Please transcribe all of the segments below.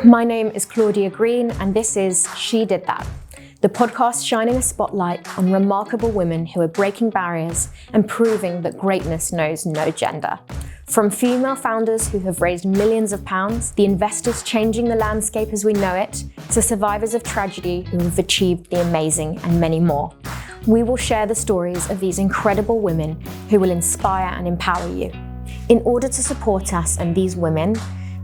My name is Claudia Green, and this is She Did That, the podcast shining a spotlight on remarkable women who are breaking barriers and proving that greatness knows no gender. From female founders who have raised millions of pounds, the investors changing the landscape as we know it, to survivors of tragedy who have achieved the amazing, and many more. We will share the stories of these incredible women who will inspire and empower you. In order to support us and these women,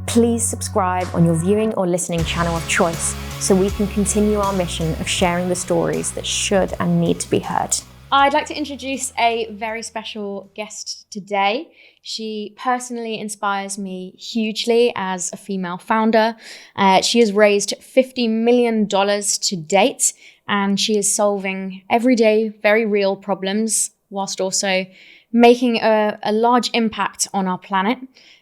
please subscribe on your viewing or listening channel of choice so we can continue our mission of sharing the stories that should and need to be heard. I'd like to introduce a very special guest today. She personally inspires me hugely as a female founder. She has raised $50 million to date, and she is solving everyday, very real problems whilst also making a large impact on our planet.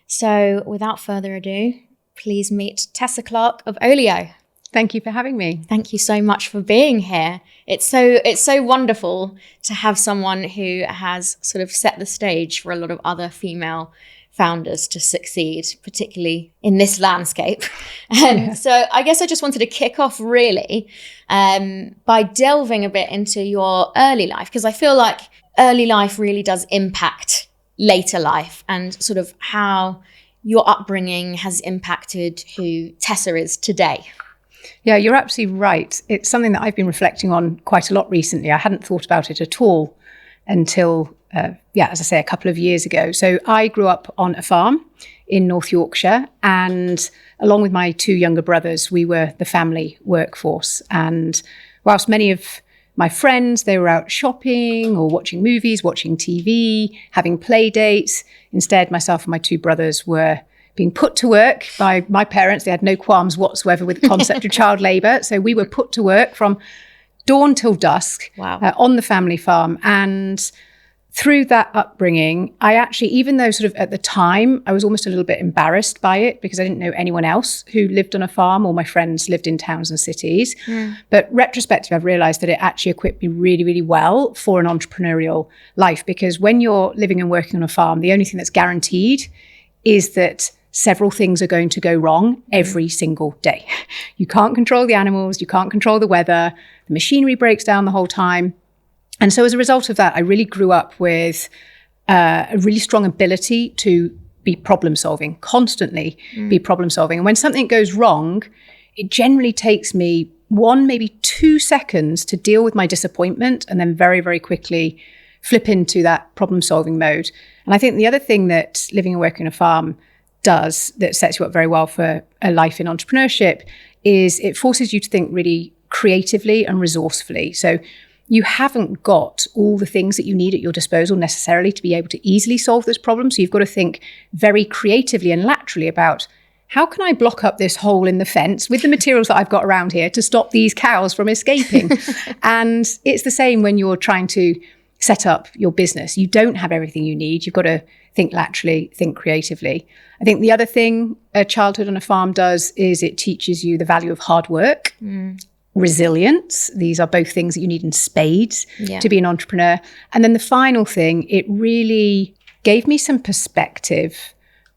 So without further ado, please meet Tessa Clarke of Olio. Thank you for having me. Thank you so much for being here. It's so wonderful to have someone who has sort of set the stage for a lot of other female founders to succeed, particularly in this landscape. So I guess I just wanted to kick off really by delving a bit into your early life, because I feel like early life really does impact later life, and sort of how your upbringing has impacted who Tessa is today. Yeah, you're absolutely right. It's something that I've been reflecting on quite a lot recently. I hadn't thought about it at all until, as I say, a couple of years ago. So I grew up on a farm in North Yorkshire, and along with my two younger brothers, we were the family workforce. And whilst many of my friends, they were out shopping or watching movies, watching TV, having play dates. Instead, myself and my two brothers were being put to work by my parents. They had no qualms whatsoever with the concept of child labour. So we were put to work from dawn till dusk. Wow. On the family farm. And through that upbringing, I actually, even though sort of at the time, I was almost a little bit embarrassed by it because I didn't know anyone else who lived on a farm. All my friends lived in towns and cities. But retrospectively, I've realised that it actually equipped me really, really well for an entrepreneurial life, because when you're living and working on a farm, the only thing that's guaranteed is that several things are going to go wrong every single day. You can't control the animals, you can't control the weather, the machinery breaks down the whole time. And so as a result of that, I really grew up with a really strong ability to be problem solving, constantly be problem solving. And when something goes wrong, it generally takes me 1, maybe 2 seconds to deal with my disappointment, and then very, very quickly flip into that problem solving mode. And I think the other thing that living and working on a farm does that sets you up very well for a life in entrepreneurship is it forces you to think really creatively and resourcefully. So you haven't got all the things that you need at your disposal necessarily to be able to easily solve this problem. So you've got to think very creatively and laterally about, how can I block up this hole in the fence with the materials that I've got around here to stop these cows from escaping? And it's the same when you're trying to set up your business. You don't have everything you need. You've got to think laterally, think creatively. I think the other thing a childhood on a farm does is it teaches you the value of hard work. Resilience. These are both things that you need in spades to be an entrepreneur. And then the final thing, it really gave me some perspective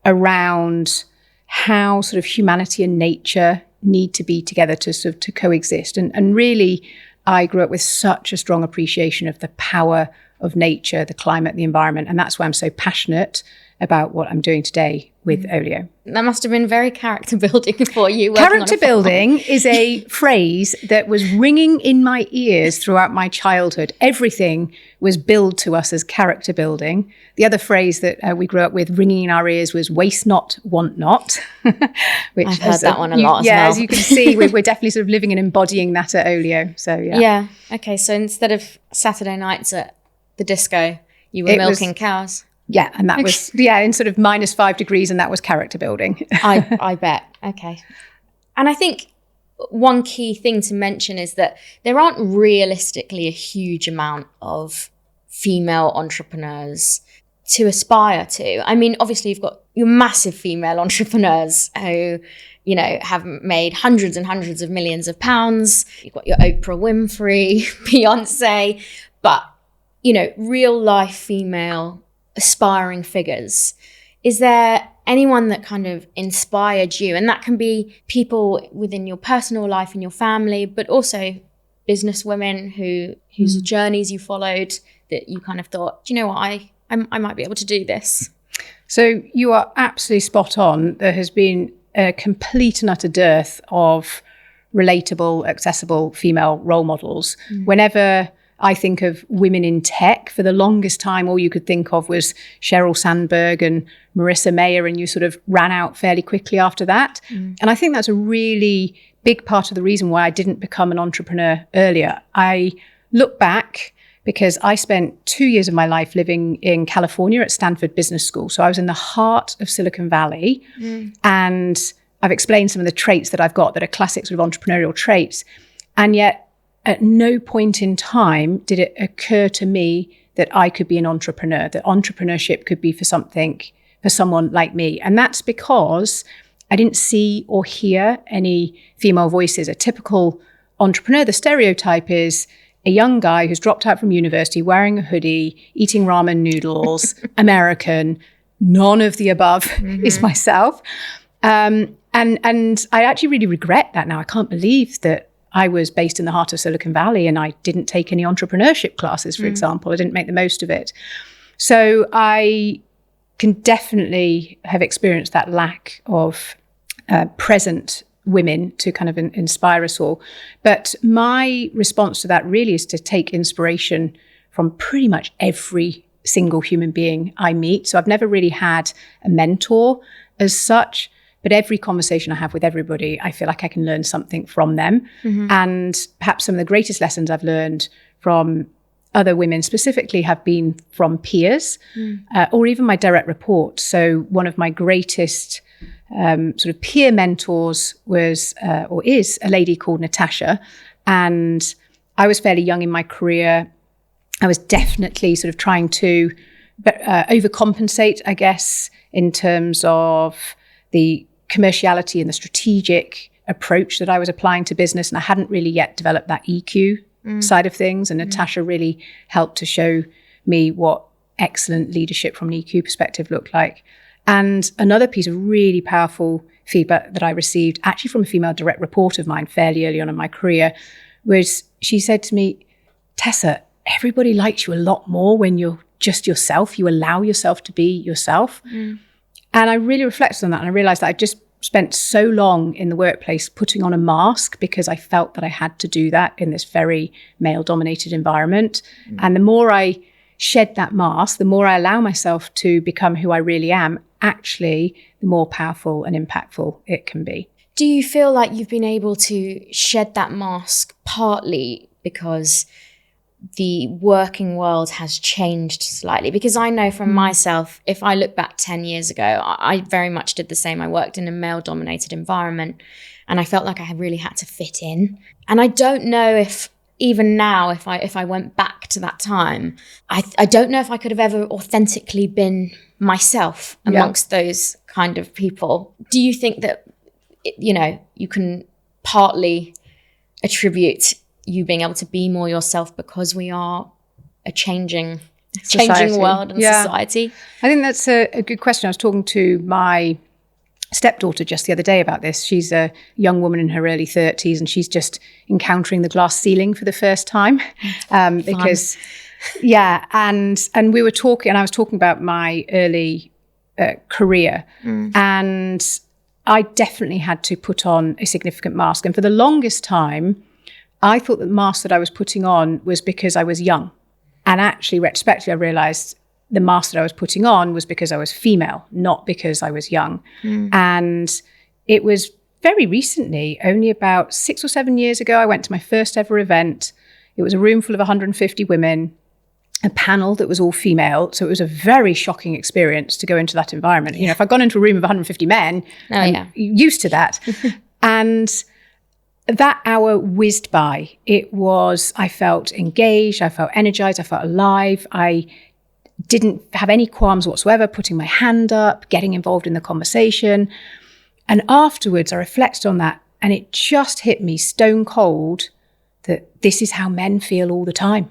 around how sort of humanity and nature need to be together to sort of to coexist. And really, I grew up with such a strong appreciation of the power of nature, the climate, the environment. And that's why I'm so passionate about what I'm doing today with Olio. That must have been very character building for you. Character building is a phrase that was ringing in my ears throughout my childhood. Everything was billed to us as character building. The other phrase that we grew up with ringing in our ears was waste not, want not. Which I've heard that one a lot as well. Yeah, as you can see, we're definitely sort of living and embodying that at Olio. So yeah. Yeah. Okay. So instead of Saturday nights at the disco, you were milking cows. Yeah, and that was, in sort of -5 degrees, and that was character building. I bet. Okay. And I think one key thing to mention is that there aren't realistically a huge amount of female entrepreneurs to aspire to. I mean, obviously you've got your massive female entrepreneurs who, you know, have made hundreds and hundreds of millions of pounds. You've got your Oprah Winfrey, Beyonce, but, you know, real life female aspiring figures. is there anyone that kind of inspired you? And that can be people within your personal life and your family, but also business women whose journeys you followed that you kind of thought, do you know what, I might be able to do this. So you are absolutely spot on. There has been a complete and utter dearth of relatable, accessible female role models. Whenever I think of women in tech, for the longest time, all you could think of was Sheryl Sandberg and Marissa Mayer, and you sort of ran out fairly quickly after that. And I think that's a really big part of the reason why I didn't become an entrepreneur earlier. I look back because I spent 2 years of my life living in California at Stanford Business School. So I was in the heart of Silicon Valley. And I've explained some of the traits that I've got that are classic sort of entrepreneurial traits. And yet at no point in time did it occur to me that I could be an entrepreneur, that entrepreneurship could be for someone like me. And that's because I didn't see or hear any female voices. A typical entrepreneur, the stereotype is a young guy who's dropped out from university, wearing a hoodie, eating ramen noodles, American, none of the above is myself. And I actually really regret that now. I can't believe that I was based in the heart of Silicon Valley and I didn't take any entrepreneurship classes, for example. I didn't make the most of it. So I can definitely have experienced that lack of present women to kind of inspire us all. But my response to that really is to take inspiration from pretty much every single human being I meet. So I've never really had a mentor as such, but every conversation I have with everybody, I feel like I can learn something from them. And perhaps some of the greatest lessons I've learned from other women specifically have been from peers or even my direct reports. So one of my greatest sort of peer mentors was or is a lady called Natasha. And I was fairly young in my career. I was definitely sort of trying to overcompensate, I guess, in terms of the commerciality and the strategic approach that I was applying to business. And I hadn't really yet developed that EQ side of things. And Natasha really helped to show me what excellent leadership from an EQ perspective looked like. And another piece of really powerful feedback that I received, actually from a female direct report of mine fairly early on in my career, was she said to me, Tessa, everybody likes you a lot more when you're just yourself. You allow yourself to be yourself. And I really reflected on that. And I realized that I just spent so long in the workplace putting on a mask because I felt that I had to do that in this very male-dominated environment. And the more I shed that mask, the more I allow myself to become who I really am, actually, the more powerful and impactful it can be. Do you feel like you've been able to shed that mask partly because the working world has changed slightly? Because I know from myself, if I look back 10 years ago, I very much did the same. I worked in a male-dominated environment and I felt like I really had to fit in. And I don't know if even now, if I went back to that time, I don't know if I could have ever authentically been myself amongst those kind of people. Do you think that, you can partly attribute you being able to be more yourself because we are a changing world and society? I think that's a good question. I was talking to my stepdaughter just the other day about this. She's a young woman in her early 30s and she's just encountering the glass ceiling for the first time because and we were talking, and I was talking about my early career and I definitely had to put on a significant mask. And for the longest time, I thought that the mask that I was putting on was because I was young. And actually, retrospectively, I realized the mask that I was putting on was because I was female, not because I was young. And it was very recently, only about 6 or 7 years ago, I went to my first ever event. It was a room full of 150 women, a panel that was all female. So it was a very shocking experience to go into that environment. If I'd gone into a room of 150 men, I'm used to that. And that hour whizzed by. I felt engaged, I felt energized, I felt alive. I didn't have any qualms whatsoever putting my hand up, getting involved in the conversation. And afterwards, I reflected on that and it just hit me stone cold that this is how men feel all the time.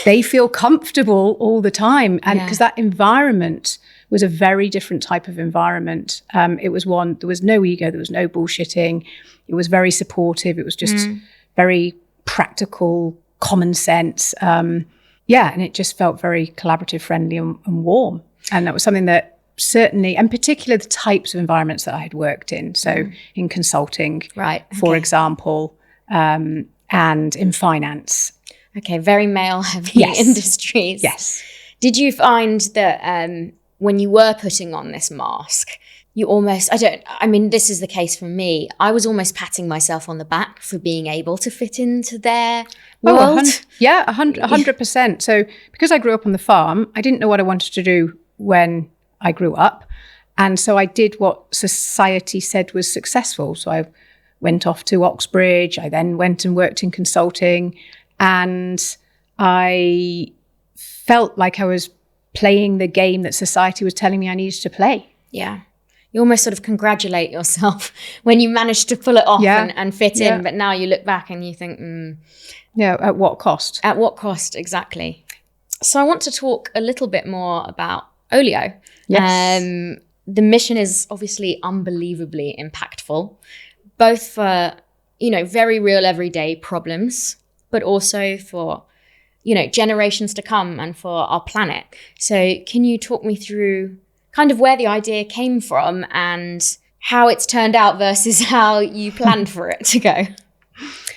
They feel comfortable all the time. And because that environment was a very different type of environment. It was one, there was no ego, there was no bullshitting. It was very supportive. It was just very practical, common sense. And it just felt very collaborative, friendly and warm. And that was something that certainly, and particularly the types of environments that I had worked in. So in consulting, for example, and in finance. Okay, very male-heavy industries. Yes. Did you find that when you were putting on this mask, you almost, this is the case for me, I was almost patting myself on the back for being able to fit into their world? 100%. So because I grew up on the farm, I didn't know what I wanted to do when I grew up. And so I did what society said was successful. So I went off to Oxbridge. I then went and worked in consulting. And I felt like I was playing the game that society was telling me I needed to play. Yeah. You almost sort of congratulate yourself when you managed to pull it off and fit in. But now you look back and you think, at what cost? At what cost, exactly. So I want to talk a little bit more about Olio. Yes. The mission is obviously unbelievably impactful, both for, very real everyday problems, but also for, generations to come and for our planet. So can you talk me through kind of where the idea came from and how it's turned out versus how you planned for it to go?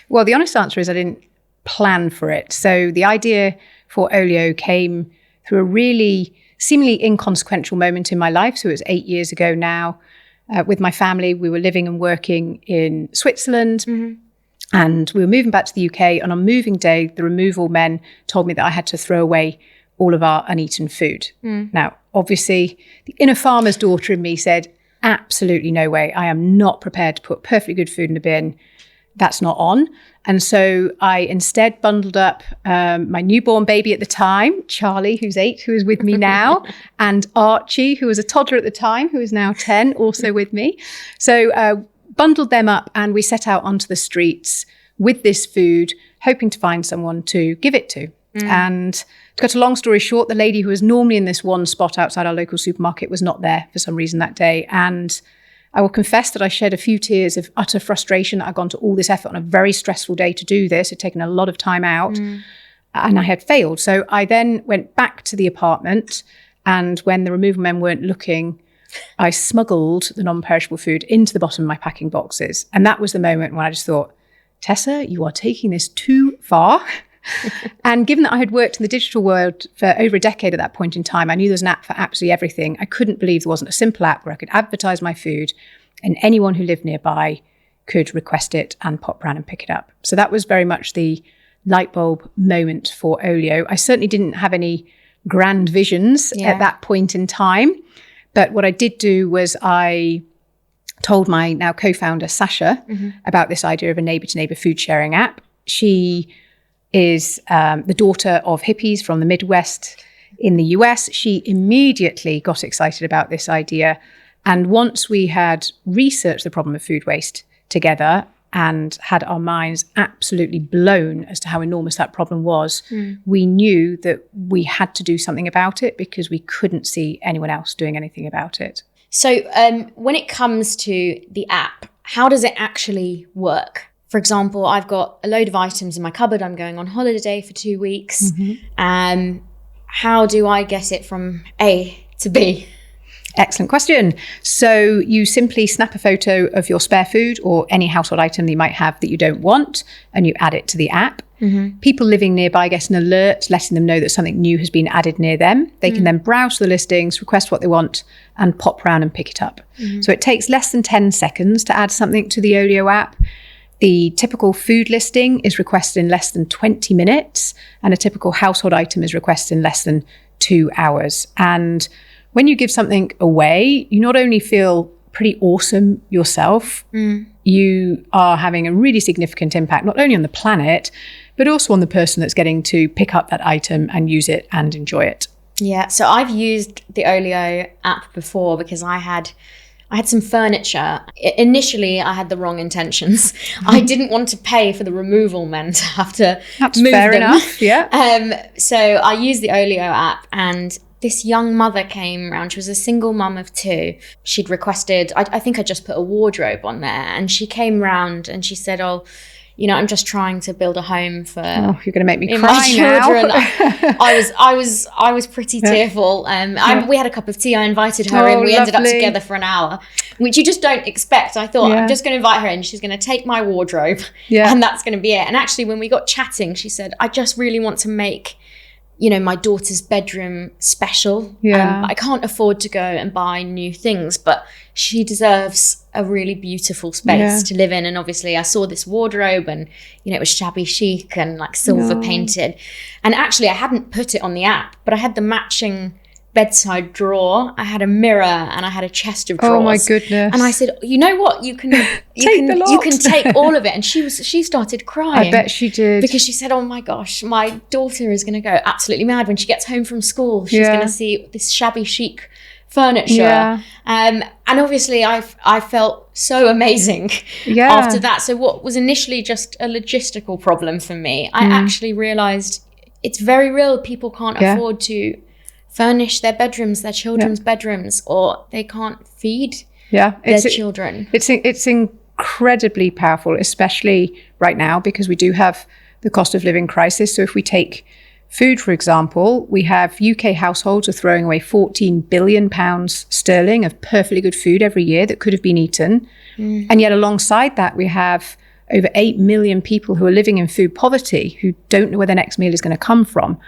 Well, the honest answer is I didn't plan for it. So the idea for Olio came through a really seemingly inconsequential moment in my life. So it was 8 years ago now. With my family, we were living and working in Switzerland. And we were moving back to the UK. And on moving day, the removal men told me that I had to throw away all of our uneaten food. Now, obviously, the inner farmer's daughter in me said, absolutely no way. I am not prepared to put perfectly good food in the bin. That's not on. And so I instead bundled up my newborn baby at the time, Charlie, who's 8, who is with me now, and Archie, who was a toddler at the time, who is now 10, also with me. So bundled them up and we set out onto the streets with this food, hoping to find someone to give it to. And to cut a long story short, the lady who was normally in this one spot outside our local supermarket was not there for some reason that day. And I will confess that I shed a few tears of utter frustration that I'd gone to all this effort on a very stressful day to do this. It had taken a lot of time out and I had failed. So I then went back to the apartment, and when the removal men weren't looking, I smuggled the non-perishable food into the bottom of my packing boxes. And that was the moment when I just thought, Tessa, you are taking this too far. And given that I had worked in the digital world for over a decade at that point in time, I knew there was an app for absolutely everything. I couldn't believe there wasn't a simple app where I could advertise my food and anyone who lived nearby could request it and pop round and pick it up. So that was very much the light bulb moment for Olio. I certainly didn't have any grand visions at that point in time. But what I did do was I told my now co-founder, Sasha, about this idea of a neighbour-to-neighbour food sharing app. She is the daughter of hippies from the Midwest in the US. She immediately got excited about this idea. And once we had researched the problem of food waste together and had our minds absolutely blown as to how enormous that problem was, we knew that we had to do something about it because we couldn't see anyone else doing anything about it. So when it comes to the app, how does it actually work? For example, I've got a load of items in my cupboard. I'm going on holiday for 2 weeks. How do I get it from A to B? Excellent question. So you simply snap a photo of your spare food or any household item that you might have that you don't want, and you add it to the app. People living nearby get an alert letting them know that something new has been added near them. They can then browse the listings, request what they want, and pop round and pick it up. So it takes less than 10 seconds to add something to the Olio app. The typical food listing is requested in less than 20 minutes, and a typical household item is requested in less than 2 hours. And when you give something away, you not only feel pretty awesome yourself, you are having a really significant impact, not only on the planet, but also on the person that's getting to pick up that item and use it and enjoy it. Yeah, so I've used the Olio app before because I had some furniture. Initially, I had the wrong intentions. I didn't want to pay for the removal men to have to That's move fair them. enough, yeah. So I used the Olio app, and this young mother came round. She was a single mum of 2. She'd requested, I think I just put a wardrobe on there, and she came round and she said, "Oh, you know, I'm just trying to build a home for Oh, you're going to make me my cry children." now. I was pretty tearful. We had a cup of tea. I invited her in. We ended up lovely. together for an hour, which you just don't expect. I thought, I'm just going to invite her in. She's going to take my wardrobe, and that's going to be it. And actually, when we got chatting, she said, "I just really want to make, you know, my daughter's bedroom special. I can't afford to go and buy new things, but she deserves a really beautiful space to live in." And obviously I saw this wardrobe, and, you know, it was shabby chic and like silver painted. And actually I hadn't put it on the app, but I had the matching bedside drawer, I had a mirror, and I had a chest of drawers. Oh my goodness. And I said, "You know what, you can you can take all of it." And she started crying. I bet she did. Because she said, "Oh my gosh, my daughter is going to go absolutely mad when she gets home from school. She's going to see this shabby chic furniture." And obviously I felt so amazing after that. So what was initially just a logistical problem for me, I actually realized it's very real. People can't afford to furnish their bedrooms, their children's bedrooms, or they can't feed their children. It's incredibly powerful, especially right now, because we do have the cost of living crisis. So if we take food, for example, we have UK households are throwing away £14 billion sterling of perfectly good food every year that could have been eaten. And yet alongside that, we have over 8 million people who are living in food poverty, who don't know where their next meal is going to come from.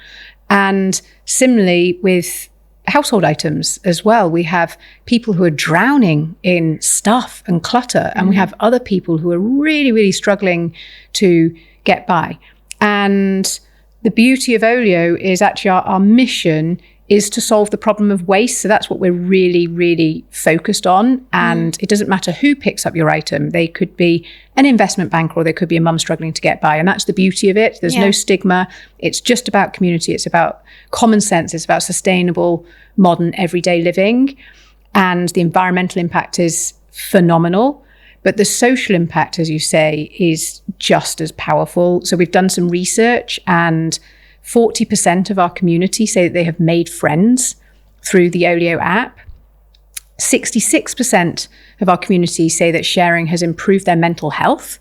And similarly with household items as well, we have people who are drowning in stuff and clutter, and we have other people who are really, really struggling to get by. And the beauty of Olio is actually our mission is to solve the problem of waste. So that's what we're really, really focused on. And it doesn't matter who picks up your item. They could be an investment banker, or they could be a mum struggling to get by. And that's the beauty of it. There's no stigma. It's just about community. It's about common sense. It's about sustainable, modern, everyday living. And the environmental impact is phenomenal. But the social impact, as you say, is just as powerful. So we've done some research, and 40% of our community say that they have made friends through the Olio app. 66% of our community say that sharing has improved their mental health.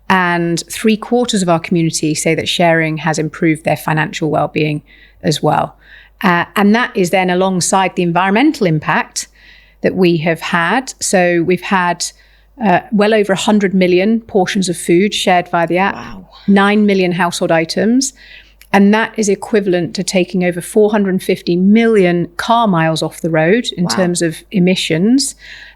And 3/4 of our community say that sharing has improved their financial well-being as well. And that is then alongside the environmental impact that we have had. So we've had well over 100 million portions of food shared via the app, 9 million household items. And that is equivalent to taking over 450 million car miles off the road in terms of emissions.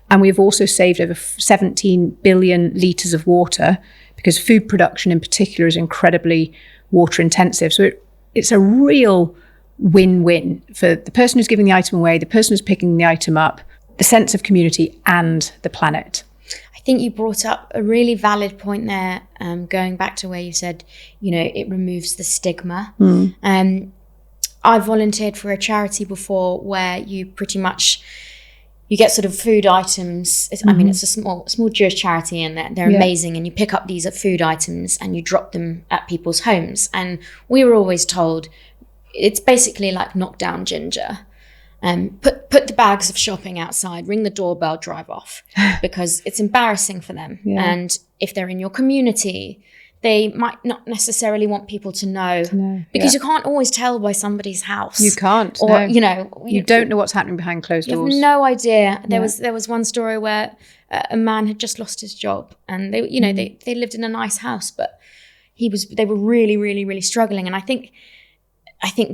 And we've also saved over 17 billion litres of water, because food production in particular is incredibly water intensive. So it's a real win-win for the person who's giving the item away, the person who's picking the item up, the sense of community, and the planet. I think you brought up a really valid point there, going back to where you said, you know, it removes the stigma. I volunteered for a charity before where you pretty much, you get sort of food items. I mean, it's a small Jewish charity, and they're amazing. And you pick up these food items and you drop them at people's homes. And we were always told it's basically like knockdown ginger. Put the bags of shopping outside, ring the doorbell, drive off, because it's embarrassing for them. And if they're in your community, they might not necessarily want people to know because you can't always tell by somebody's house. You can't, or you know, you don't know what's happening behind closed doors. You have no idea. There was one story where a man had just lost his job, and they, you know, they lived in a nice house, but they were really, really, really struggling. And I think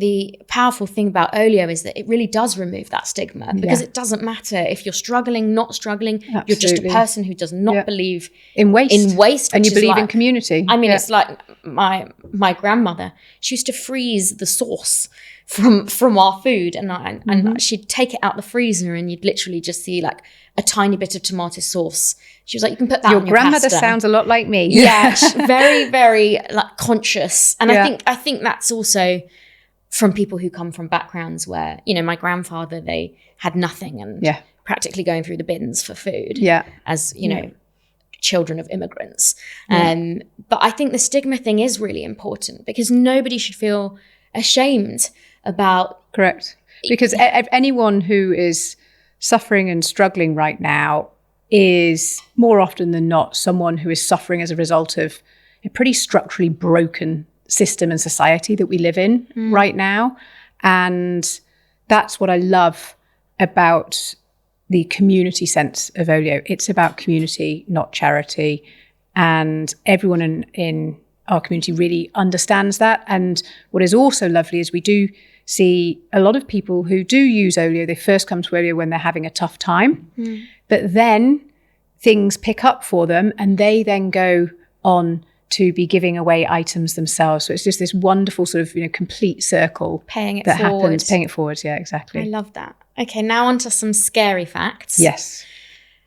the powerful thing about Olio is that it really does remove that stigma, because it doesn't matter if you're struggling, not struggling. Absolutely. You're just a person who does not believe in waste. And you believe in community. I mean, it's like my grandmother. She used to freeze the sauce from our food, and she'd take it out the freezer, and you'd literally just see like a tiny bit of tomato sauce. She was like, you can put that on your grandmother pasta. Sounds a lot like me. Yeah, very, very like conscious. And I think that's also from people who come from backgrounds where, you know, my grandfather, they had nothing and practically going through the bins for food as, you know, children of immigrants. But I think the stigma thing is really important, because nobody should feel ashamed about Because anyone who is suffering and struggling right now is more often than not someone who is suffering as a result of a pretty structurally broken system and society that we live in right now. And that's what I love about the community sense of Olio. It's about community, not charity. And everyone in our community really understands that. And what is also lovely is we do see a lot of people who do use Olio. They first come to Olio when they're having a tough time, but then things pick up for them and they then go on to be giving away items themselves. So it's just this wonderful sort of, complete circle Paying it that forward. happens. Paying it forward. Yeah, exactly. I love that. Okay, now on to some scary facts. Yes.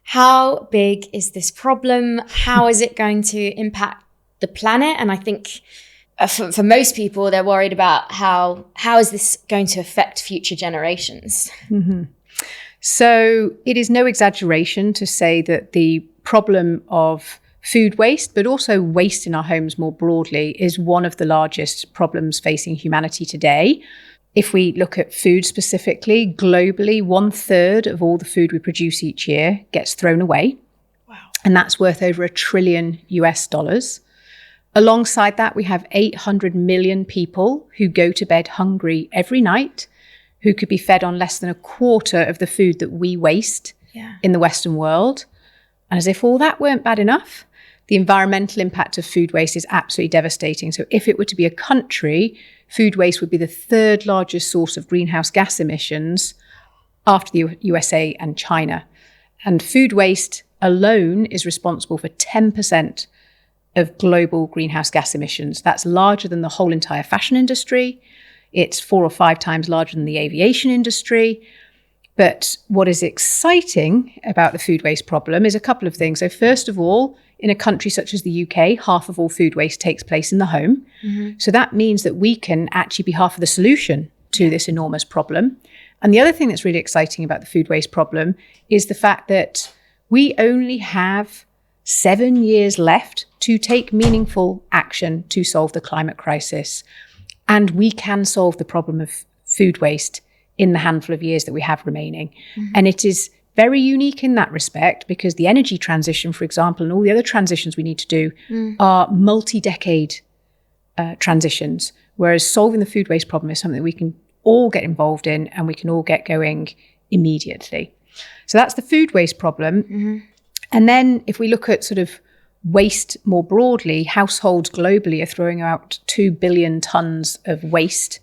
How big is this problem? How is it going to impact the planet? And I think for most people, they're worried about how is this going to affect future generations? Mm-hmm. So it is no exaggeration to say that the problem of food waste, but also waste in our homes more broadly, is one of the largest problems facing humanity today. If we look at food specifically, globally, 1/3 of all the food we produce each year gets thrown away. Wow. And that's worth over $1 trillion. Alongside that, we have 800 million people who go to bed hungry every night, who could be fed on less than a quarter of the food that we waste in the Western world. And as if all that weren't bad enough, the environmental impact of food waste is absolutely devastating. So if it were to be a country, food waste would be the 3rd largest source of greenhouse gas emissions after the USA and China. And food waste alone is responsible for 10% of global greenhouse gas emissions. That's larger than the whole entire fashion industry. It's 4 or 5 times larger than the aviation industry. But what is exciting about the food waste problem is a couple of things. So first of all, in a country such as the UK, half of all food waste takes place in the home. So that means that we can actually be half of the solution to this enormous problem. And the other thing that's really exciting about the food waste problem is the fact that we only have 7 years left to take meaningful action to solve the climate crisis. And we can solve the problem of food waste in the handful of years that we have remaining. And it is very unique in that respect because the energy transition, for example, and all the other transitions we need to do are multi-decade transitions, whereas solving the food waste problem is something we can all get involved in and we can all get going immediately. So that's the food waste problem. And then if we look at sort of waste more broadly, households globally are throwing out 2 billion tons of waste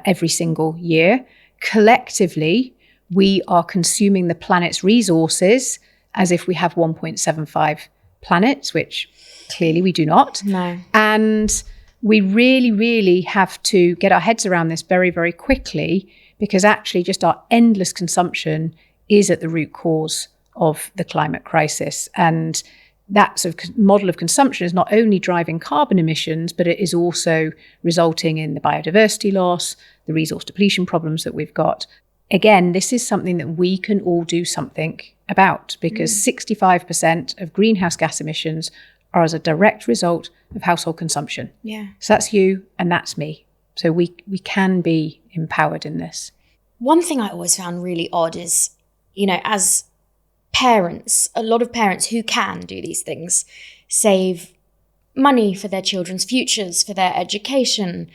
every single year. Collectively, we are consuming the planet's resources as if we have 1.75 planets, which clearly we do not. No. And we really, really have to get our heads around this very, very quickly because actually just our endless consumption is at the root cause of the climate crisis. And that sort of model of consumption is not only driving carbon emissions, but it is also resulting in the biodiversity loss, the resource depletion problems that we've got. Again, this is something that we can all do something about because 65% of greenhouse gas emissions are as a direct result of household consumption. Yeah. So that's you and that's me. So we can be empowered in this. One thing I always found really odd is, as parents, a lot of parents who can do these things save money for their children's futures, for their education,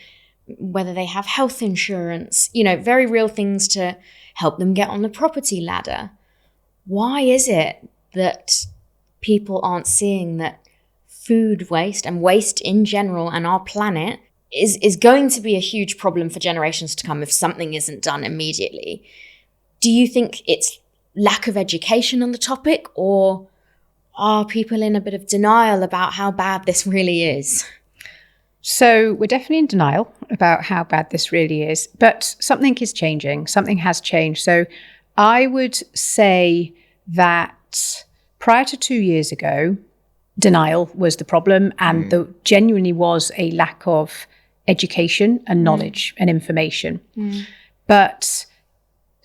whether they have health insurance, very real things to help them get on the property ladder. Why is it that people aren't seeing that food waste and waste in general and our planet is going to be a huge problem for generations to come if something isn't done immediately? Do you think it's lack of education on the topic, or are people in a bit of denial about how bad this really is? So we're definitely in denial about how bad this really is, but something is changing. Something has changed. So I would say that prior to 2 years ago, denial was the problem, and there genuinely was a lack of education and knowledge and information. But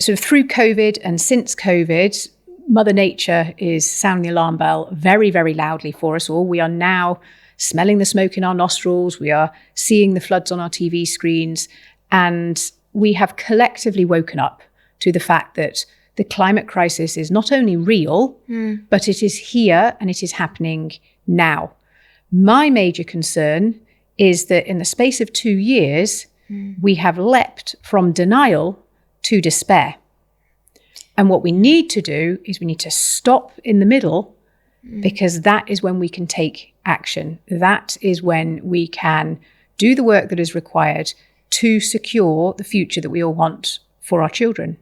sort of through COVID and since COVID, Mother Nature is sounding the alarm bell very, very loudly for us all. We are now smelling the smoke in our nostrils. We are seeing the floods on our TV screens. And we have collectively woken up to the fact that the climate crisis is not only real, but it is here and it is happening now. My major concern is that in the space of 2 years, we have leapt from denial to despair. And what we need to do is we need to stop in the middle, because that is when we can take action. That is when we can do the work that is required to secure the future that we all want for our children.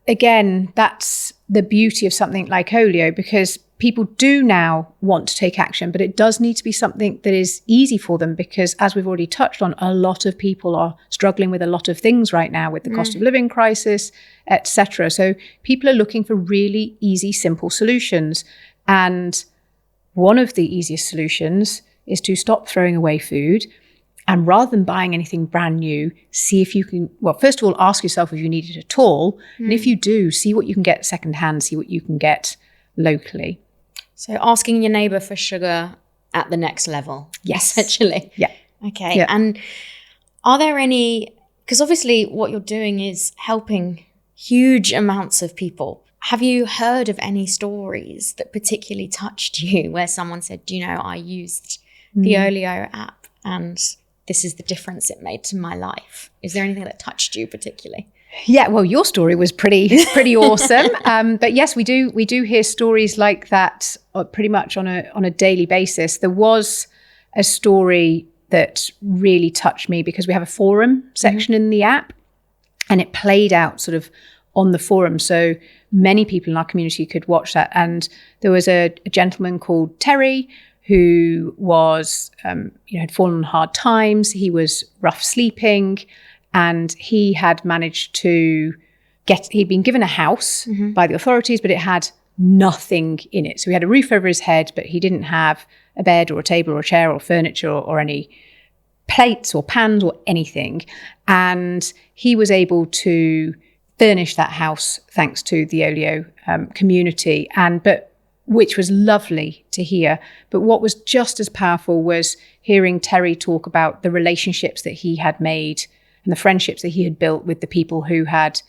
Again, that's the beauty of something like Olio, because people do now want to take action, but it does need to be something that is easy for them, because as we've already touched on, a lot of people are struggling with a lot of things right now with the cost of living crisis, etc. So people are looking for really easy, simple solutions. And one of the easiest solutions is to stop throwing away food. And rather than buying anything brand new, see if you can, well, first of all, ask yourself if you need it at all. And if you do, see what you can get secondhand, see what you can get locally. So asking your neighbour for sugar at the next level. Yes. Essentially. Yeah. Okay. Yeah. And are there any, because obviously what you're doing is helping huge amounts of people. Have you heard of any stories that particularly touched you where someone said, you know, I used the Olio app and this is the difference it made to my life? Is there anything that touched you particularly? Yeah, well, your story was pretty awesome. But yes, we do hear stories like that pretty much on a daily basis. There was a story that really touched me because we have a forum section in the app, and it played out sort of on the forum, so many people in our community could watch that. And there was a gentleman called Terry who was, had fallen on hard times. He was rough sleeping. And he had managed to he'd been given a house by the authorities, but it had nothing in it. So he had a roof over his head, but he didn't have a bed or a table or a chair or furniture or any plates or pans or anything. And he was able to furnish that house thanks to the Olio community, which was lovely to hear. But what was just as powerful was hearing Terry talk about the relationships that he had made and the friendships that he had built with the people who had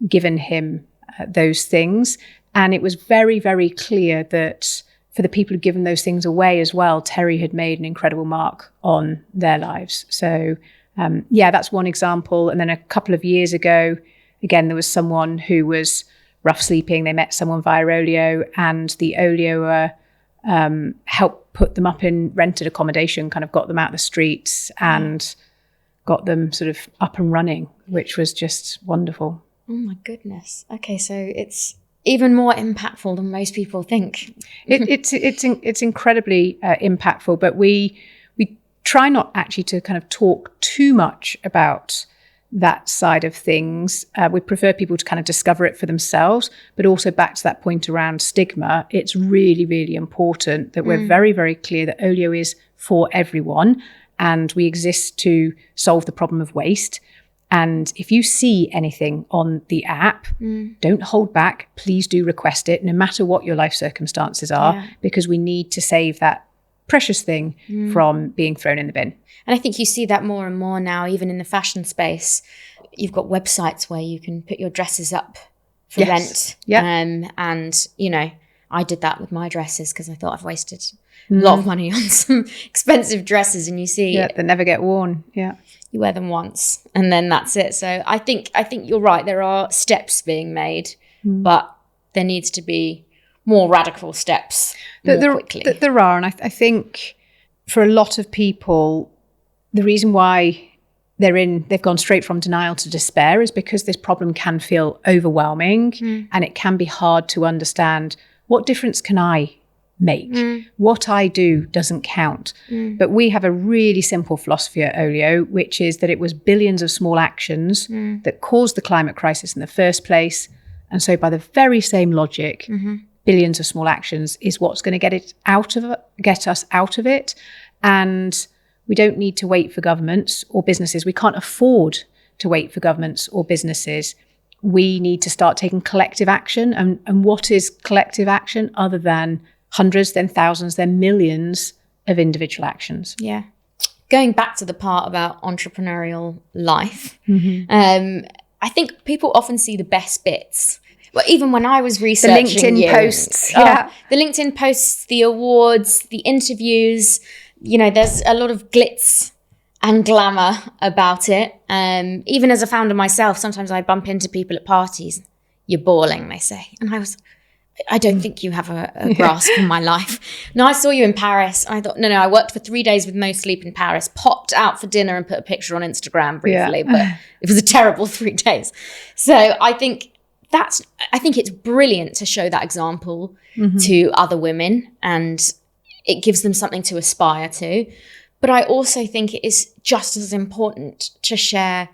given him those things. And it was very, very clear that for the people who'd given those things away as well, Terry had made an incredible mark on their lives. So that's one example. And then a couple of years ago, again, there was someone who was rough sleeping. They met someone via Olio, and the Olio helped put them up in rented accommodation, kind of got them out of the streets and got them sort of up and running, which was just wonderful. Oh my goodness. Okay, so it's even more impactful than most people think. It's incredibly impactful, but we try not actually to kind of talk too much about that side of things. We prefer people to kind of discover it for themselves, but also back to that point around stigma, it's really, really important that we're very, very clear that Olio is for everyone. And we exist to solve the problem of waste. And if you see anything on the app, don't hold back. Please do request it, no matter what your life circumstances are, because we need to save that precious thing from being thrown in the bin. And I think you see that more and more now, even in the fashion space. You've got websites where you can put your dresses up for rent. Yeah. And, you know, I did that with my dresses because I thought I've wasted a lot of money on some expensive dresses, and you see they never get worn. Yeah, you wear them once and then that's it. So I think you're right. There are steps being made, but there needs to be more radical steps quickly. There are, and I think for a lot of people, the reason why they've gone straight from denial to despair is because this problem can feel overwhelming, and it can be hard to understand, what difference can I make? What I do doesn't count. But we have a really simple philosophy at Olio, which is that it was billions of small actions that caused the climate crisis in the first place. And so by the very same logic, billions of small actions is what's going to get us out of it. And we don't need to wait for governments or businesses. We can't afford to wait for governments or businesses. We need to start taking collective action. And what is collective action other than hundreds, then thousands, then millions of individual actions? Yeah. going back to the part about entrepreneurial life, I think people often see the best bits. Well, even when I was researching the LinkedIn posts, the LinkedIn posts, the awards, the interviews, there's a lot of glitz and glamour about it. Even as a founder myself, sometimes I bump into people at parties. You're bawling, they say. And I don't think you have a grasp of my life. No, I saw you in Paris. And I thought, no, I worked for 3 days with no sleep in Paris, popped out for dinner and put a picture on Instagram briefly, but it was a terrible 3 days. So I think it's brilliant to show that example to other women, and it gives them something to aspire to. But I also think it is just as important to share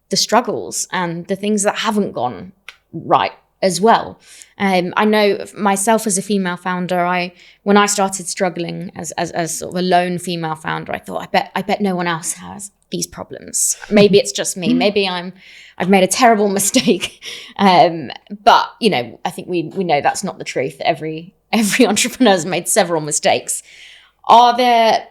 the struggles and the things that haven't gone right as well. I know myself as a female founder, when I started struggling as sort of a lone female founder, I thought, I bet no one else has these problems. Maybe it's just me. Maybe I've made a terrible mistake. But I think we know that's not the truth. Every entrepreneur has made several mistakes. Are there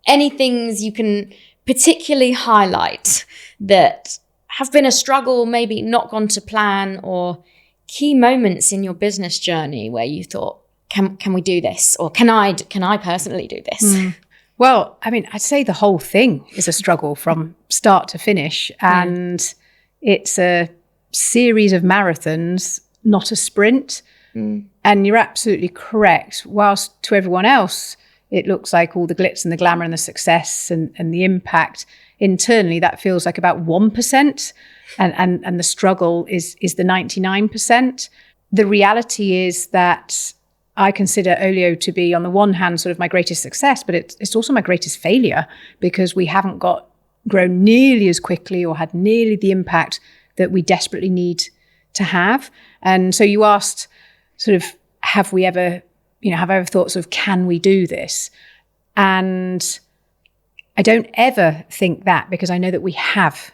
any things you can particularly highlight that have been a struggle, maybe not gone to plan, or key moments in your business journey where you thought, can we do this? Or can I personally do this? Well, I mean, I'd say the whole thing is a struggle from start to finish. And it's a series of marathons, not a sprint. And you're absolutely correct. Whilst to everyone else, it looks like all the glitz and the glamour and the success and the impact, internally, that feels like about 1%. And the struggle is the 99%. The reality is that I consider Olio to be, on the one hand, sort of my greatest success, but it's also my greatest failure, because we haven't grown nearly as quickly or had nearly the impact that we desperately need to have. And so you asked sort of, have I ever thought sort of, can we do this? And I don't ever think that, because I know that we have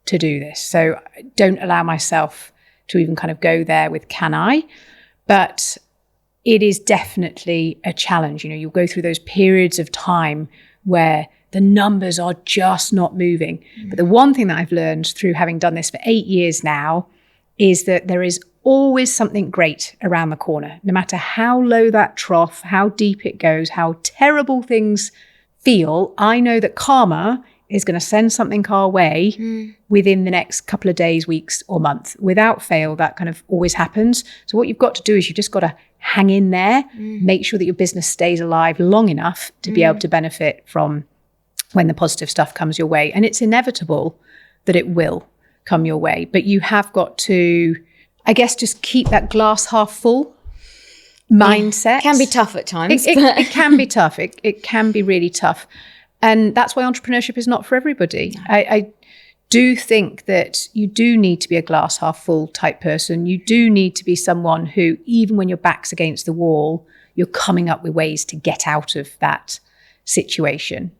to do this. So I don't allow myself to even kind of go there with can I, but it is definitely a challenge. You'll go through those periods of time where the numbers are just not moving. But the one thing that I've learned through having done this for 8 years now is that there is always something great around the corner. No matter how low that trough, how deep it goes, how terrible things feel, I know that karma is going to send something our way within the next couple of days, weeks, or month. Without fail, that kind of always happens. So what you've got to do is you've just got to hang in there, make sure that your business stays alive long enough to be able to benefit from when the positive stuff comes your way. And it's inevitable that it will come your way. But you have got to, I guess, just keep that glass half full mindset. It can be tough at times. It can be tough. It can be really tough. And that's why entrepreneurship is not for everybody. I do think that you do need to be a glass half full type person. You do need to be someone who, even when your back's against the wall, you're coming up with ways to get out of that situation.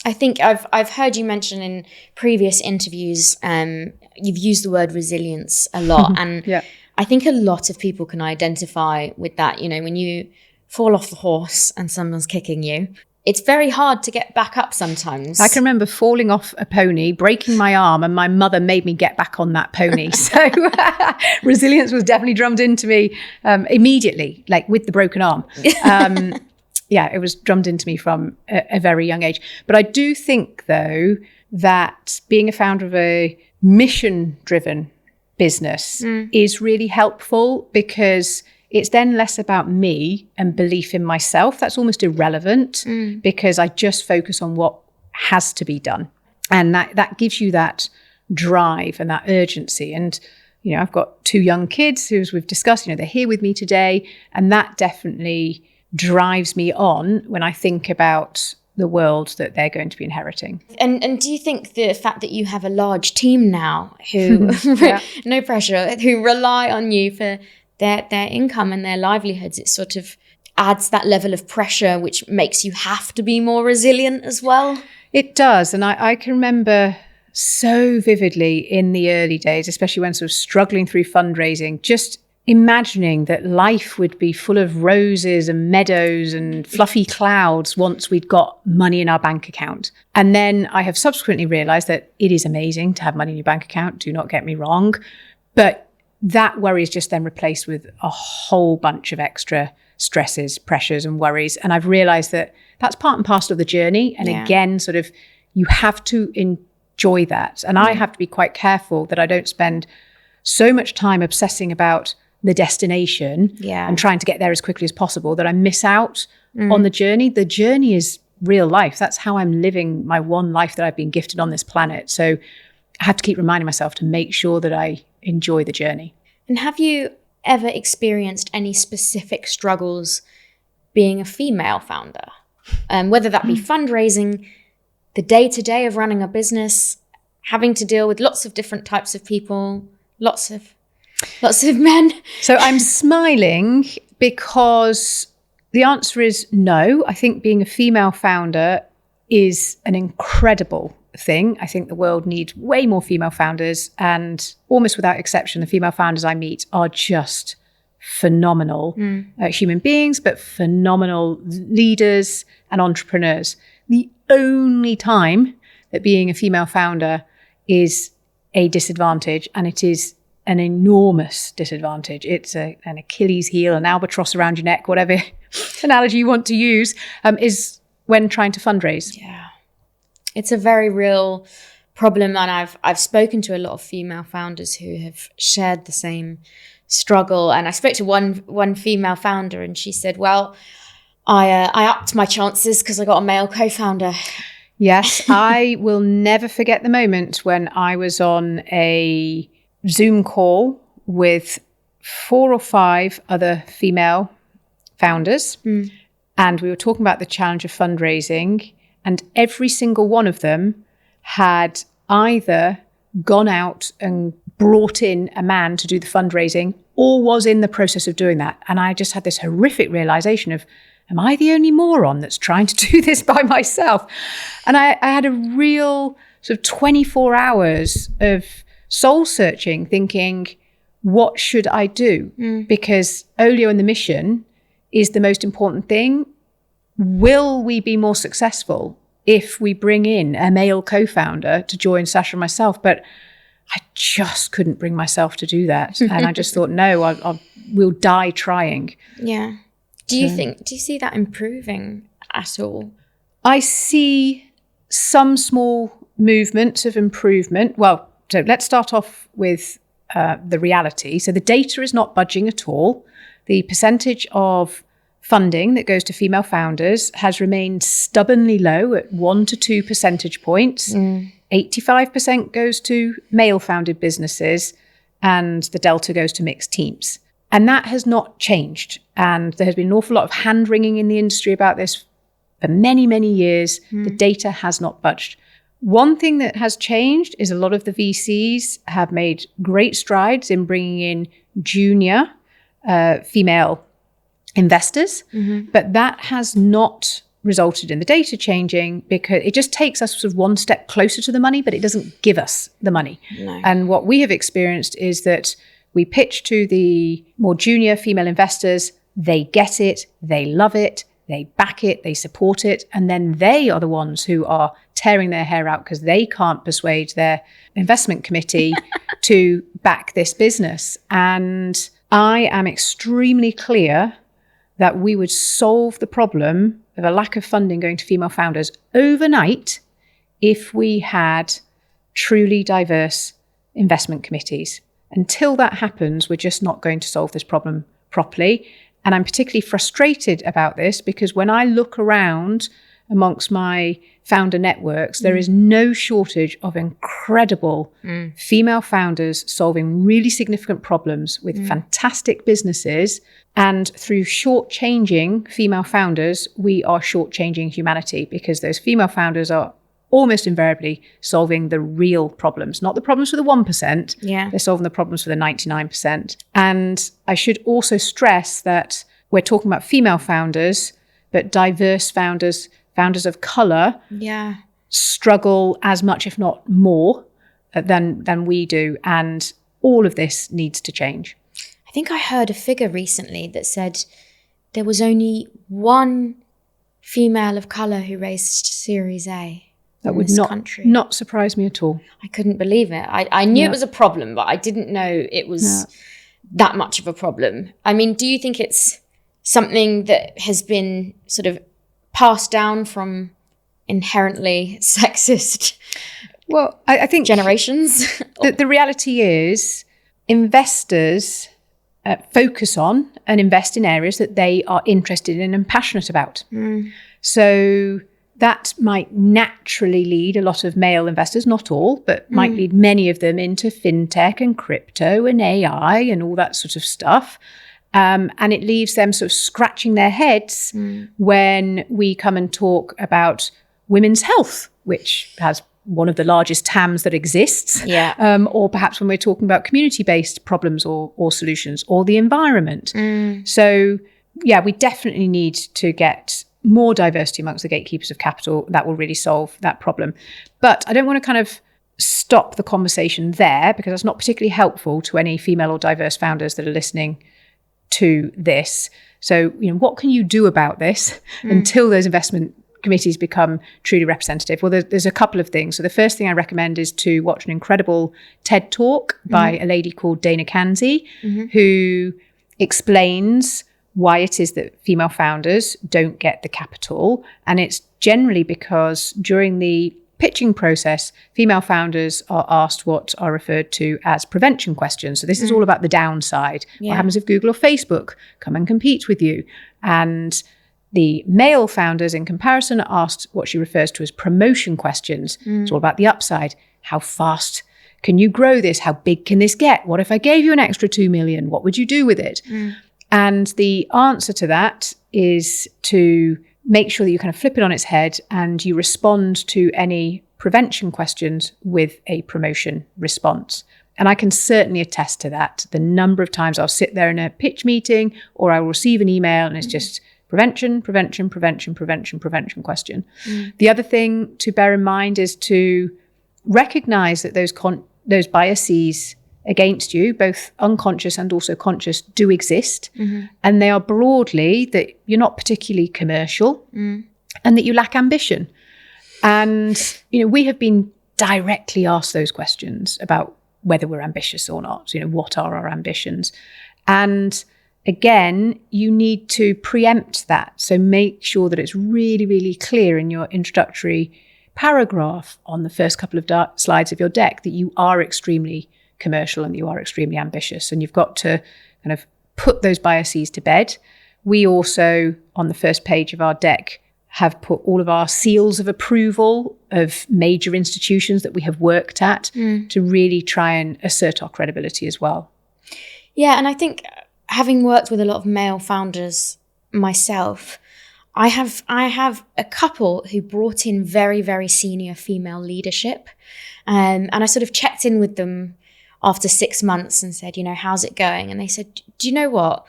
I think I've heard you mention in previous interviews, you've used the word resilience a lot. And I think a lot of people can identify with that. When you fall off the horse and someone's kicking you, it's very hard to get back up sometimes. I can remember falling off a pony, breaking my arm, and my mother made me get back on that pony. So resilience was definitely drummed into me immediately, like with the broken arm. It was drummed into me from a very young age. But I do think, though, that being a founder of a mission-driven business is really helpful, because it's then less about me and belief in myself. That's almost irrelevant, because I just focus on what has to be done. And that gives you that drive and that urgency. And, I've got 2 young kids who, as we've discussed, they're here with me today. And that definitely drives me on when I think about the world that they're going to be inheriting. And do you think the fact that you have a large team now who, no pressure, who rely on you for their income and their livelihoods, it sort of adds that level of pressure, which makes you have to be more resilient as well? It does. And I can remember so vividly in the early days, especially when sort of struggling through fundraising, just imagining that life would be full of roses and meadows and fluffy clouds once we'd got money in our bank account. And then I have subsequently realized that it is amazing to have money in your bank account, do not get me wrong. But that worry is just then replaced with a whole bunch of extra stresses, pressures and worries. And I've realized that that's part and parcel of the journey. And again, sort of, you have to enjoy that. And I have to be quite careful that I don't spend so much time obsessing about the destination and trying to get there as quickly as possible that I miss out on the journey. The journey is real life. That's how I'm living my one life that I've been gifted on this planet. So I have to keep reminding myself to make sure that I enjoy the journey. And have you ever experienced any specific struggles being a female founder? Whether that be fundraising, the day-to-day of running a business, having to deal with lots of different types of people, lots of men. So I'm smiling because the answer is no. I think being a female founder is an incredible thing. I think the world needs way more female founders, and almost without exception, the female founders I meet are just phenomenal human beings, but phenomenal leaders and entrepreneurs. The only time that being a female founder is a disadvantage, and it is an enormous disadvantage. It's an Achilles heel, an albatross around your neck, whatever analogy you want to use, is when trying to fundraise. Yeah, it's a very real problem, and I've spoken to a lot of female founders who have shared the same struggle. And I spoke to one female founder, and she said, "Well, I upped my chances because I got a male co-founder." Yes, I will never forget the moment when I was on a Zoom call with 4 or 5 other female founders. And we were talking about the challenge of fundraising, and every single one of them had either gone out and brought in a man to do the fundraising or was in the process of doing that. And I just had this horrific realization of, am I the only moron that's trying to do this by myself? And I had a real sort of 24 hours of soul searching, thinking, what should I do? Because Olio and the mission is the most important thing. Will we be more successful if we bring in a male co-founder to join Sasha and myself? But I just couldn't bring myself to do that. And I just thought, no, we'll die trying. Yeah. Do you see that improving at all? I see some small movements of improvement. Well, so let's start off with the reality. So the data is not budging at all. The percentage of funding that goes to female founders has remained stubbornly low at 1 to 2 percentage points. 85% goes to male-founded businesses, and the delta goes to mixed teams. And that has not changed. And there has been an awful lot of hand-wringing in the industry about this for many, many years. The data has not budged. One thing that has changed is a lot of the VCs have made great strides in bringing in junior female investors, but that has not resulted in the data changing, because it just takes us sort of one step closer to the money, but it doesn't give us the money. No. And what we have experienced is that we pitch to the more junior female investors, they get it, they love it, they back it, they support it, and then they are the ones who are tearing their hair out because they can't persuade their investment committee to back this business. And I am extremely clear that we would solve the problem of a lack of funding going to female founders overnight if we had truly diverse investment committees. Until that happens, we're just not going to solve this problem properly. And I'm particularly frustrated about this because when I look around amongst my founder networks, there is no shortage of incredible female founders solving really significant problems with fantastic businesses. And through shortchanging female founders, we are shortchanging humanity, because those female founders are almost invariably solving the real problems, not the problems for the 1%. Yeah. They're solving the problems for the 99%. And I should also stress that we're talking about female founders, but diverse founders, founders of color, struggle as much, if not more, than we do. And all of this needs to change. I think I heard a figure recently that said there was only one female of colour who raised Series A. That would country. not surprise me at all. I couldn't believe it. I knew it was a problem, but I didn't know it was that much of a problem. I mean, do you think it's something that has been sort of passed down from inherently sexist I think generations? The reality is investors focus on and invest in areas that they are interested in and passionate about. So that might naturally lead a lot of male investors, not all, but might lead many of them into fintech and crypto and AI and all that sort of stuff. And it leaves them sort of scratching their heads when we come and talk about women's health, which has one of the largest TAMs that exists. Or perhaps when we're talking about community-based problems or solutions, or the environment. So, yeah, we definitely need to get more diversity amongst the gatekeepers of capital. That will really solve that problem. But I don't want to kind of stop the conversation there, because that's not particularly helpful to any female or diverse founders that are listening to this. So, what can you do about this until those investment committees become truly representative? Well, there's a couple of things. So the first thing I recommend is to watch an incredible TED Talk by a lady called Dana Kanzi, who explains why it is that female founders don't get the capital. And it's generally because during the pitching process, female founders are asked what are referred to as prevention questions. So this is all about the downside. What happens if Google or Facebook come and compete with you? And the male founders, in comparison, are asked what she refers to as promotion questions. It's all about the upside. How fast can you grow this? How big can this get? What if I gave you an extra 2 million? What would you do with it? And the answer to that is to make sure that you kind of flip it on its head and you respond to any prevention questions with a promotion response. And I can certainly attest to that. The number of times I'll sit there in a pitch meeting or I will receive an email and it's just prevention question. The other thing to bear in mind is to recognize that those biases against you, both unconscious and also conscious, do exist. And they are broadly that you're not particularly commercial and that you lack ambition. And, we have been directly asked those questions about whether we're ambitious or not. What are our ambitions? And again, you need to preempt that. So make sure that it's really, really clear in your introductory paragraph on the first couple of slides of your deck that you are extremely commercial and you are extremely ambitious. And you've got to kind of put those biases to bed. We also, on the first page of our deck, have put all of our seals of approval of major institutions that we have worked at to really try and assert our credibility as well. Yeah, and I think having worked with a lot of male founders myself, I have a couple who brought in very, very senior female leadership. And I sort of checked in with them after 6 months and said, how's it going? And they said, do you know what?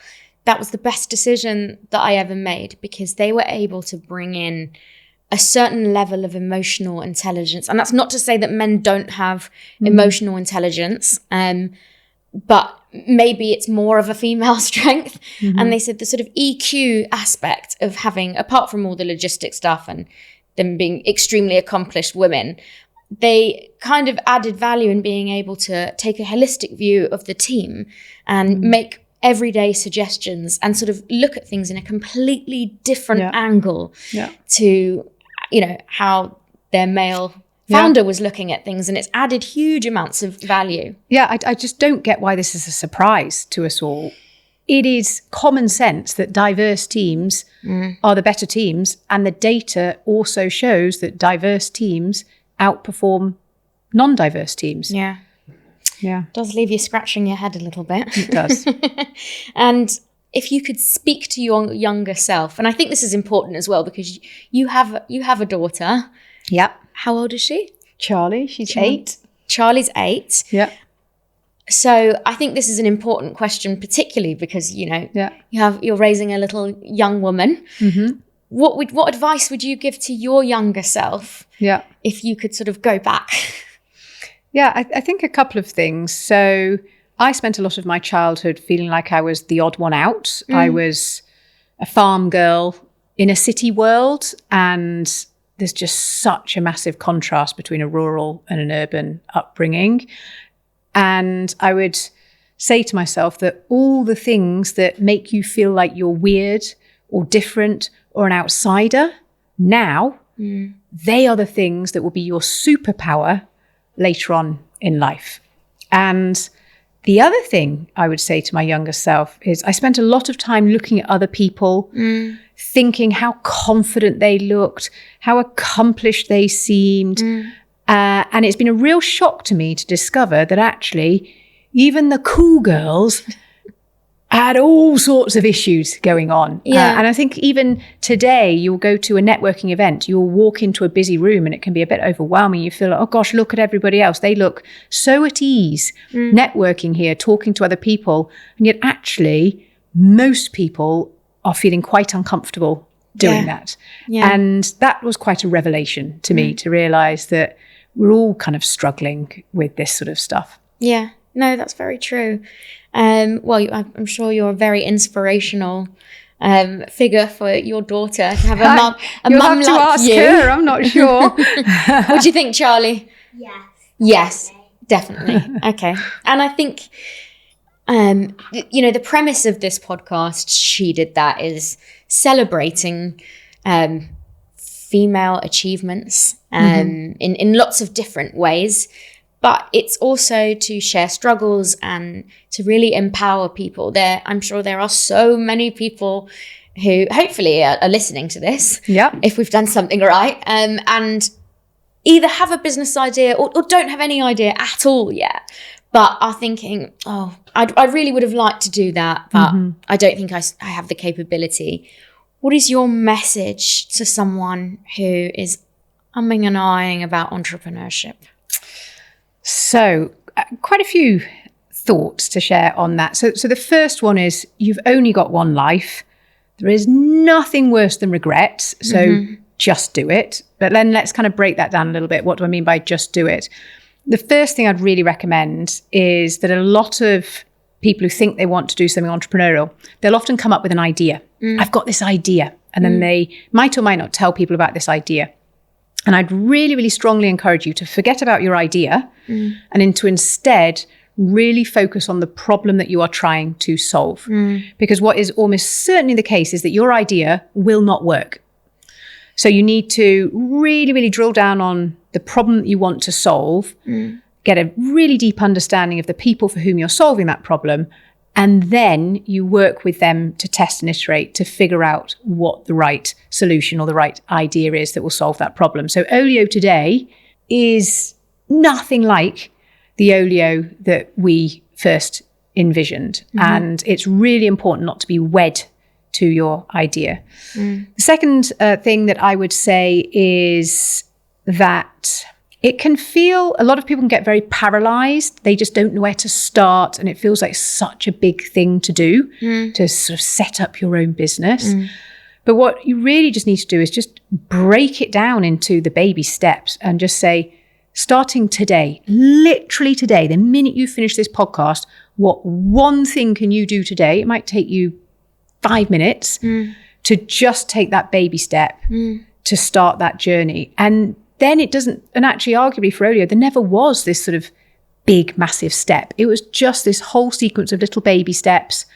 That was the best decision that I ever made, because they were able to bring in a certain level of emotional intelligence. And that's not to say that men don't have emotional intelligence, but maybe it's more of a female strength. And they said the sort of EQ aspect of having, apart from all the logistic stuff and them being extremely accomplished women, they kind of added value in being able to take a holistic view of the team and make everyday suggestions and sort of look at things in a completely different angle to, how their male founder was looking at things, and it's added huge amounts of value. Yeah, I just don't get why this is a surprise to us all. It is common sense that diverse teams are the better teams, and the data also shows that diverse teams outperform non-diverse teams. Yeah. It does leave you scratching your head a little bit. It does. And if you could speak to your younger self, and I think this is important as well because you have a daughter. Yep. How old is she? Charlie. She's 8. Charlie's 8. Yeah. So I think this is an important question, particularly because you're raising a little young woman. What advice would you give to your younger self? Yeah. If you could sort of go back. Yeah, I think a couple of things. So I spent a lot of my childhood feeling like I was the odd one out. I was a farm girl in a city world, and there's just such a massive contrast between a rural and an urban upbringing. And I would say to myself that all the things that make you feel like you're weird or different or an outsider now, they are the things that will be your superpower later on in life. And the other thing I would say to my younger self is I spent a lot of time looking at other people, thinking how confident they looked, how accomplished they seemed. And it's been a real shock to me to discover that actually even the cool girls had all sorts of issues going on. And I think even today, you'll go to a networking event, you'll walk into a busy room and it can be a bit overwhelming. You feel like, oh gosh, look at everybody else. They look so at ease networking here, talking to other people. And yet actually, most people are feeling quite uncomfortable doing that. And that was quite a revelation to me to realize that we're all kind of struggling with this sort of stuff. Yeah, no, that's very true. Well, I'm sure you're a very inspirational figure for your daughter to have a mum You'll mum have to like ask you. her, I'm not sure. What do you think, Charlie? Yes, definitely. Okay. And I think, the premise of this podcast, She Did That, is celebrating female achievements in lots of different ways. But it's also to share struggles and to really empower people. I'm sure there are so many people who hopefully are listening to this, if we've done something right, and either have a business idea or don't have any idea at all yet, but are thinking, oh, I really would have liked to do that, but I don't think I have the capability. What is your message to someone who is umming and ahhing about entrepreneurship? So quite a few thoughts to share on that. So the first one is you've only got one life. There is nothing worse than regret. So just do it. But then let's kind of break that down a little bit. What do I mean by just do it? The first thing I'd really recommend is that a lot of people who think they want to do something entrepreneurial, they'll often come up with an idea. I've got this idea. And then they might or might not tell people about this idea. And I'd really, really strongly encourage you to forget about your idea and to instead really focus on the problem that you are trying to solve. Because what is almost certainly the case is that your idea will not work. So you need to really, really drill down on the problem that you want to solve, get a really deep understanding of the people for whom you're solving that problem, and then you work with them to test and iterate to figure out what the right solution or the right idea is that will solve that problem. So Olio today is nothing like the Olio that we first envisioned. And it's really important not to be wed to your idea. The second thing that I would say is that it can feel, a lot of people can get very paralyzed. They just don't know where to start. And it feels like such a big thing to do, to sort of set up your own business. But what you really just need to do is just break it down into the baby steps and just say, starting today, literally today, the minute you finish this podcast, what one thing can you do today? It might take you 5 minutes to just take that baby step to start that journey. And then it doesn't, and actually arguably for Olio, there never was this sort of big, massive step. It was just this whole sequence of little baby steps.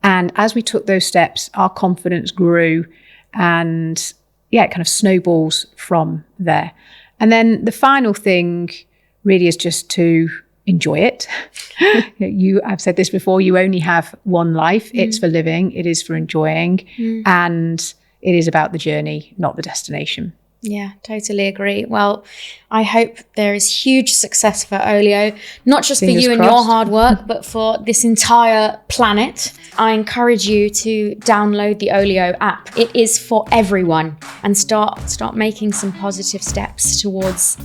And as we took those steps, our confidence grew and it kind of snowballs from there. And then the final thing really is just to enjoy it. I've said this before, you only have one life. It's for living, it is for enjoying, and it is about the journey, not the destination. Yeah, totally agree. Well, I hope there is huge success for Olio, not just Fingers for you crossed. and your hard work, but for this entire planet. I encourage you to download the Olio app. It is for everyone, and start making some positive steps towards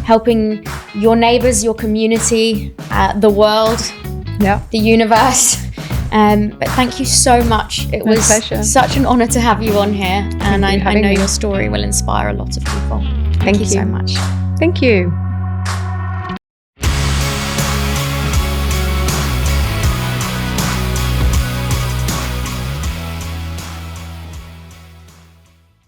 helping your neighbours, your community, the world, the universe. But thank you so much. It was such an honour to have you on here, and I know your story will inspire a lot of people. Thank you so much. Thank you.